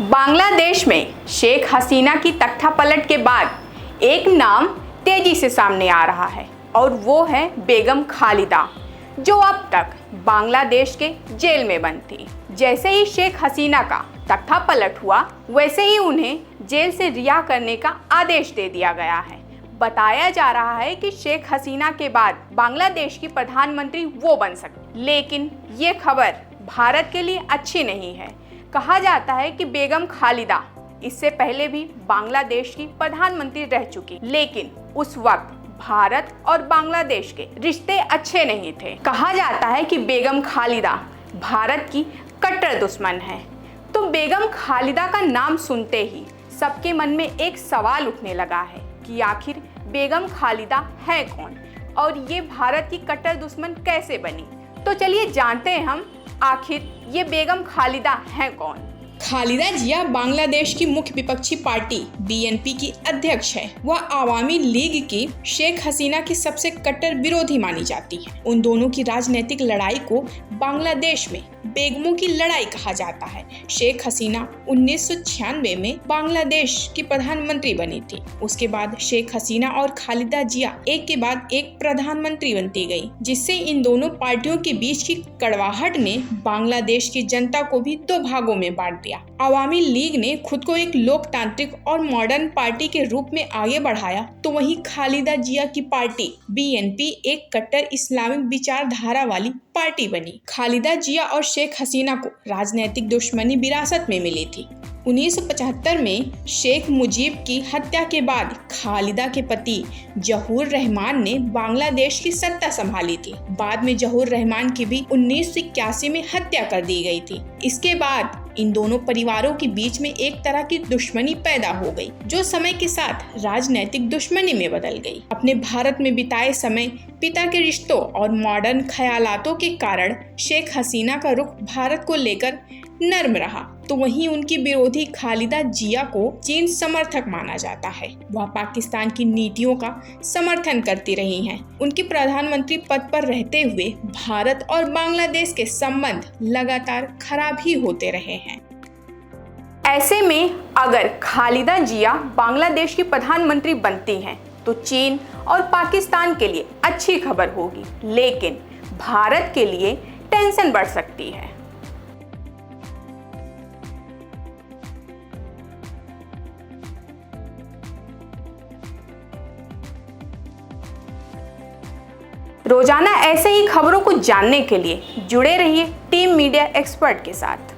बांग्लादेश में शेख हसीना की तख्ता पलट के बाद एक नाम तेजी से सामने आ रहा है और वो है बेगम खालिदा, जो अब तक बांग्लादेश के जेल में बंद थी। जैसे ही शेख हसीना का तख्ता पलट हुआ, वैसे ही उन्हें जेल से रिहा करने का आदेश दे दिया गया है। बताया जा रहा है कि शेख हसीना के बाद बांग्लादेश की प्रधानमंत्री वो बन सकती, लेकिन ये खबर भारत के लिए अच्छी नहीं है। कहा जाता है कि बेगम खालिदा इससे पहले भी बांग्लादेश की प्रधानमंत्री रह चुकी, लेकिन उस वक्त भारत और बांग्लादेश के रिश्ते अच्छे नहीं थे। कहा जाता है कि बेगम खालिदा भारत की कट्टर दुश्मन है। तो बेगम खालिदा का नाम सुनते ही सबके मन में एक सवाल उठने लगा है कि आखिर बेगम खालिदा है कौन और ये भारत की कट्टर दुश्मन कैसे बनी। तो चलिए जानते हैं हम आखिर ये बेगम खालिदा हैं कौन। खालिदा जिया बांग्लादेश की मुख्य विपक्षी पार्टी बीएनपी की अध्यक्ष है। वह आवामी लीग की शेख हसीना की सबसे कट्टर विरोधी मानी जाती है। उन दोनों की राजनीतिक लड़ाई को बांग्लादेश में बेगमों की लड़ाई कहा जाता है। शेख हसीना 1996 में बांग्लादेश की प्रधानमंत्री बनी थी। उसके बाद शेख हसीना और खालिदा जिया एक के बाद एक प्रधानमंत्री बनती गई, जिससे इन दोनों पार्टियों के बीच की कड़वाहट ने बांग्लादेश की जनता को भी दो भागों में बांट दिया। अवामी लीग ने खुद को एक लोकतांत्रिक और मॉडर्न पार्टी के रूप में आगे बढ़ाया, तो वहीं खालिदा जिया की पार्टी बीएनपी एक कट्टर इस्लामिक विचारधारा वाली पार्टी बनी। खालिदा जिया और शेख हसीना को राजनीतिक दुश्मनी विरासत में मिली थी। 1975 में शेख मुजीब की हत्या के बाद खालिदा के पति जहूर रहमान ने बांग्लादेश की सत्ता संभाली थी। बाद में जहूर रहमान की भी 1981 में हत्या कर दी गई थी। इसके बाद इन दोनों परिवारों के बीच में एक तरह की दुश्मनी पैदा हो गई, जो समय के साथ राजनीतिक दुश्मनी में बदल गई। अपने भारत में बिताए समय, पिता के रिश्तों और मॉडर्न ख्यालातों के कारण शेख हसीना का रुख भारत को लेकर नर्म रहा, तो वहीं उनकी विरोधी खालिदा जिया को चीन समर्थक माना जाता है। वह पाकिस्तान की नीतियों का समर्थन करती रही हैं। उनके प्रधानमंत्री पद पर रहते हुए भारत और बांग्लादेश के संबंध लगातार खराब ही होते रहे हैं। ऐसे में अगर खालिदा जिया बांग्लादेश की प्रधानमंत्री बनती हैं, तो चीन और पाकिस्तान के लिए अच्छी खबर होगी, लेकिन भारत के लिए टेंशन बढ़ सकती है। रोजाना ऐसे ही खबरों को जानने के लिए जुड़े रहिए टीम मीडिया एक्सपर्ट के साथ।